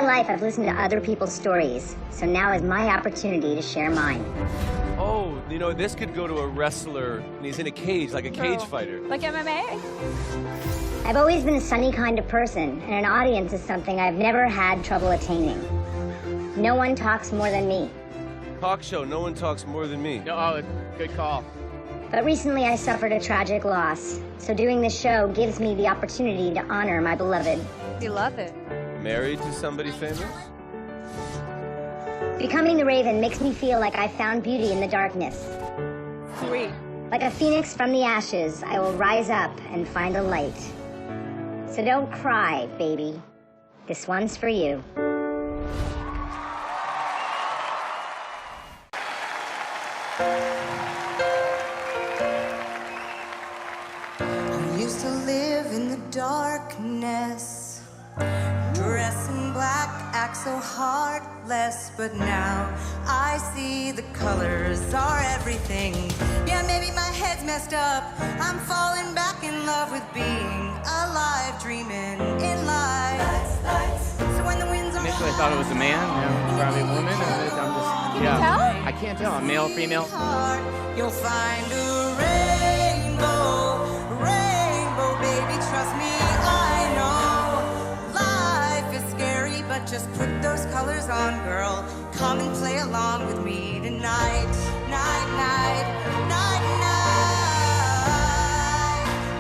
my life, I've listened to other people's stories, so now is my opportunity to share mine. Oh, you know, this could go to a wrestler, and he's in a cage, like a cage fighter. Like MMA? I've always been a sunny kind of person, and an audience is something I've never had trouble attaining. No one talks more than me. Talk show, no one talks more than me. Oh, good call. But recently I suffered a tragic loss, so doing this show gives me the opportunity to honor my beloved. You love it. Married to somebody famous? Becoming the Raven makes me feel like I found beauty in the darkness. Sweet. Like a phoenix from the ashes, I will rise up and find a light. So don't cry, baby. This one's for you. I used to live in the darkness, dress in black, act so heartless, but now I see the colors are everything. Yeah, maybe my head's messed up, I'm falling back in love with being alive, dreaming in lights. So when the winds are Initially, I thought it was a man, probably a woman. Can you tell? I can't tell. I'm male, female. hard, you'll find a rainbow, baby, trust me, I know. Life is scary, but just put those colors on, girl. Come and play along with me tonight, night.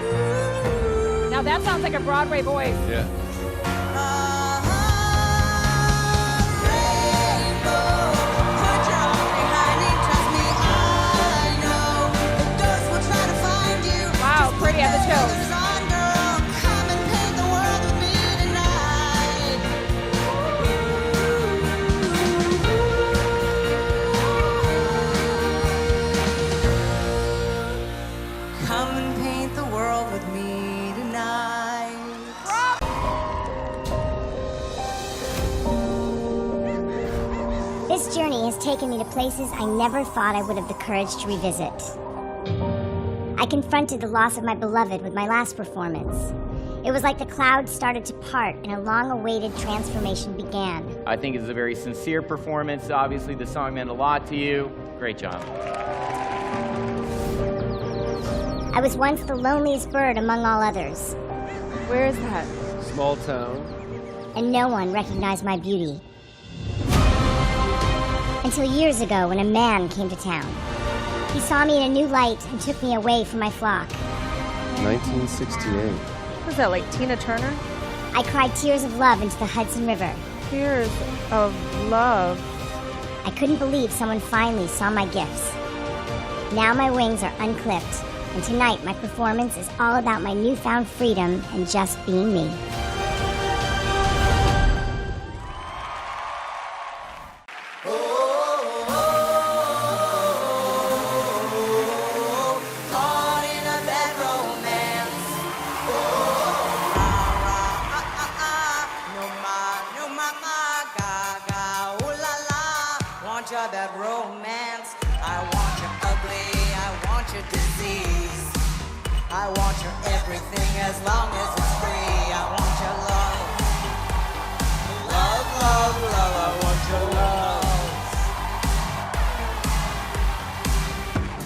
Ooh. Now that sounds like a Broadway voice. Yeah. Rainbow, put your arms behind it, trust me, I know. The ghosts will try to find you. Wow, pretty at the show. Colors on, girl. Come and paint the world with me tonight. Come and paint the world with me tonight. This journey has taken me to places I never thought I would have the courage to revisit. I confronted the loss of my beloved with my last performance. It was like the clouds started to part and a long-awaited transformation began. I think it's a very sincere performance. Obviously, the song meant a lot to you. Great job. I was once the loneliest bird among all others, Where is that? Small town. and no one recognized my beauty. Until years ago when a man came to town. He saw me in a new light and took me away from my flock. 1968. Was that like Tina Turner? I cried tears of love into the Hudson River. Tears of love. I couldn't believe someone finally saw my gifts. Now my wings are unclipped, and tonight my performance is all about my newfound freedom and just being me. Caught in a bad romance. No mama, gaga, ooh la la. Want you that romance? I want you ugly, I want you disease. I want your everything as long as it's free. I want your love. Love, love, love, I want your love.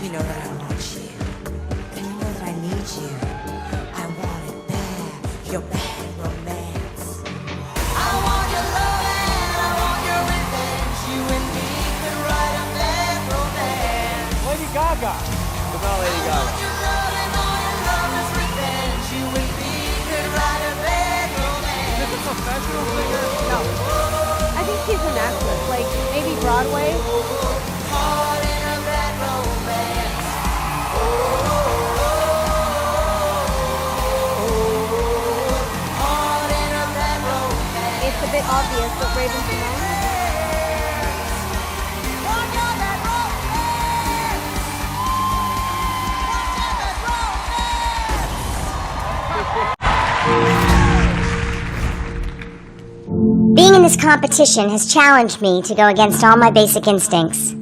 You know that I want you. And you know that I need you. I want it bad. Your bad romance. I want your love and I want your revenge. You and me could write a bad romance. Lady Gaga. What about Lady I Gaga? want your love and all your lover's revenge. You and me could write a bad romance. Is this a professional singer? No. I think she's an actress, like maybe Broadway. Caught in a bad romance. Caught in a bad romance. It's a bit obvious, but Raven Simone. Want your bad romance. Want your bad romance. Being in this competition has challenged me to go against all my basic instincts.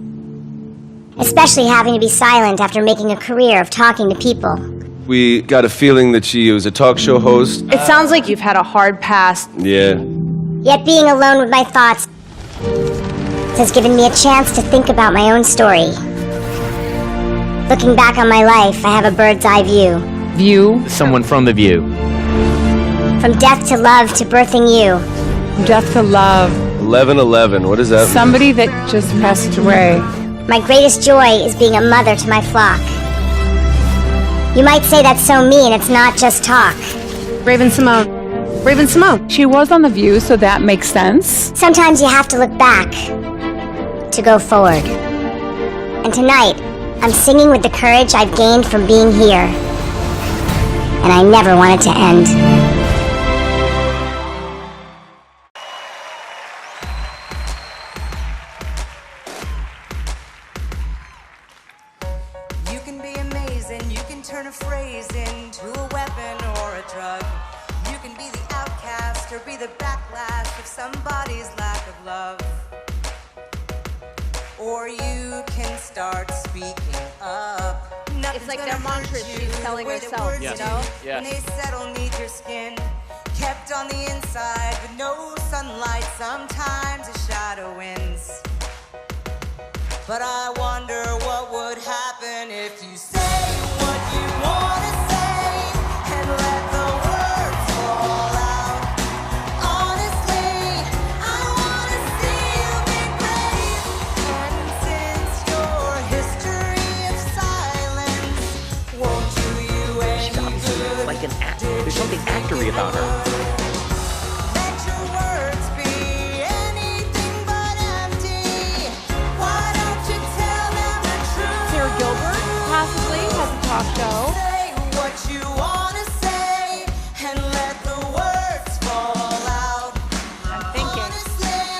Especially having to be silent after making a career of talking to people. We got a feeling that she was a talk show host. It sounds like you've had a hard past. Yeah. Yet being alone with my thoughts has given me a chance to think about my own story. Looking back on my life, I have a bird's eye view. View. Someone from The View. From death to love to birthing you. Death to love. 11-11, what is that? Somebody that just passed away. My greatest joy is being a mother to my flock. You might say that's so mean, it's not just talk. Raven Simone. Raven Simone. She was on The View, so that makes sense. Sometimes you have to look back to go forward. And tonight, I'm singing with the courage I've gained from being here. And I never want it to end. You can be amazing, you can turn a phrase into a weapon or a drug. You can be the outcast or be the backlash of somebody's lack of love. Or you can start speaking up. It's like their mantra she's telling herself, you know? When they settle need your skin. Kept on the inside with no sunlight, sometimes a shadow wins. But I wonder what would happen if you say what you want to say and let the words fall out. Honestly, I want to see you be brave. And since your history of silence won't do you any good, Like an act. There's something actory about her. let your words be anything but empty. Why don't you tell them the truth? Sarah Gilbert possibly has a talk show. Say what you want to say and let the words fall out. I'm thinking. Honestly,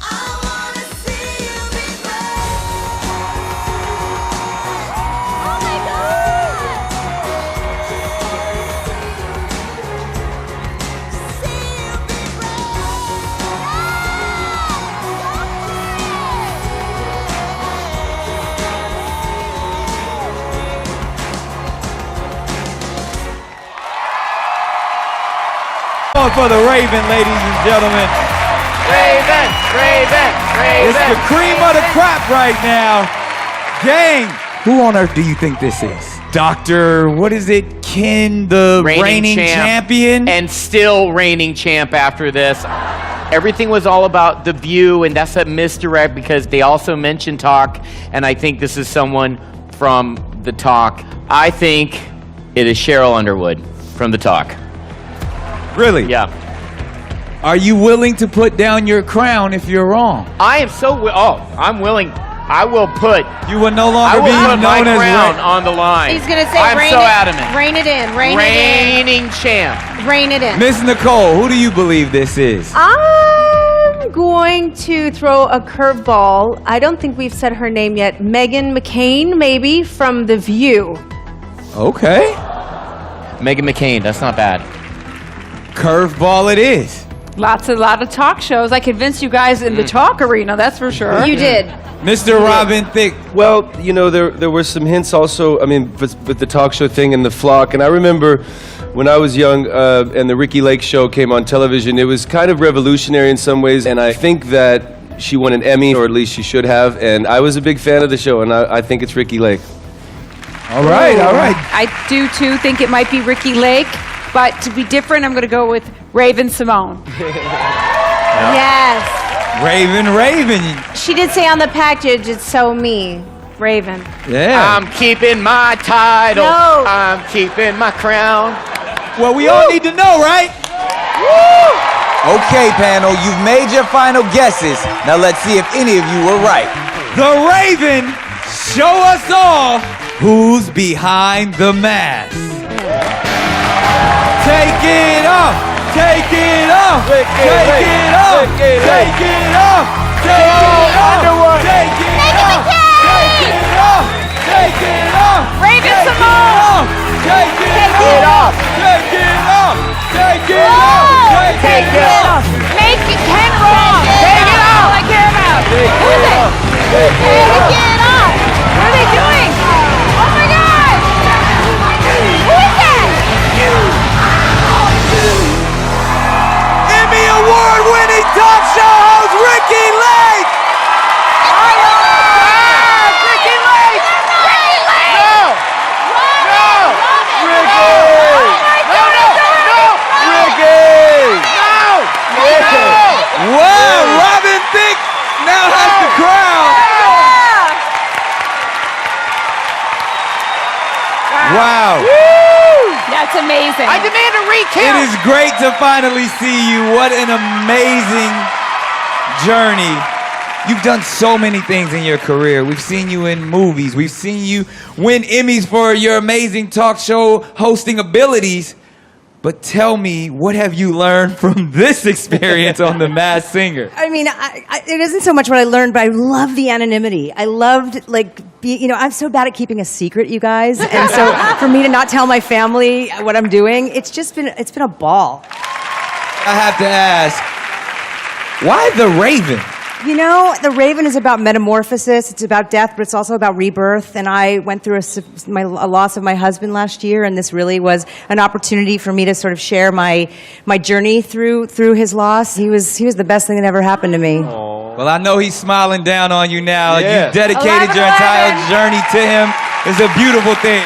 I want to see you be brave. Oh my God! See you be Going for the Raven, ladies and gentlemen. Raven! Raven! It's the Raven! cream of the crop right now. Gang, who on earth do you think this is? Dr. What is it? Ken, the reigning champion? And still reigning champ after this. Everything was all about The View, and that's a misdirect because they also mentioned Talk, and I think this is someone from The Talk. I think it is Cheryl Underwood from The Talk. Really? Yeah. Are you willing to put down your crown if you're wrong? I am so I'm willing. I will put You will no I longer will be put my known as crown on the line. He's gonna say, I'm rein so it, adamant. rein it in, rein it Reigning champ. in, rein it in. Miss Nicole, who do you believe this is? I'm going to throw a curveball. I don't think we've said her name yet. Meghan McCain, maybe, from The View. Okay. Meghan McCain. That's not bad. Curveball it is. A lot of talk shows. I convinced you guys in the talk arena, that's for sure. You did. Mr. Robin Thicke. Well, you know, there were some hints also, I mean, with the talk show thing and the flock. And I remember when I was young and the Ricki Lake show came on television, it was kind of revolutionary in some ways. And I think that she won an Emmy, or at least she should have. And I was a big fan of the show, and I think it's Ricki Lake. All right, all right. I do too think it might be Ricki Lake, but to be different, I'm going to go with Raven Simone. Yes. Raven. She did say on the package, it's so me. Raven. Yeah. I'm keeping my title. No. I'm keeping my crown. Well, we all need to know, right? Okay, panel, you've made your final guesses. Now let's see if any of you were right. The Raven, show us all who's behind the mask. Take it off. Take it off. Take it off. Take it off. Take it off. Take it off. Take it off. Take it off. Raven Simone. Take it off. Take it off. Take it off. Take it off. Make it Ken wrong. Take it off. All I care about. Who is it? Take it off. What are they doing? Oh my God. Who is that? Emmy Award-winning now has the crowd. Wow. That's amazing. I demand a It recount. is great to finally see you. What an amazing journey. You've done so many things in your career. We've seen you in movies. We've seen you win Emmys for your amazing talk show hosting abilities. But tell me, what have you learned from this experience on The Masked Singer? I mean, it isn't so much what I learned, but I love the anonymity. I loved, I'm so bad at keeping a secret, you guys. And so for me to not tell my family what I'm doing, it's been a ball. I have to ask, why The Raven? You know, The Raven is about metamorphosis. It's about death, but it's also about rebirth. And I went through a loss of my husband last year, and this really was an opportunity for me to sort of share my journey through his loss. He was the best thing that ever happened to me. Well, I know he's smiling down on you now. Yeah. You dedicated your entire journey to him. It's a beautiful thing.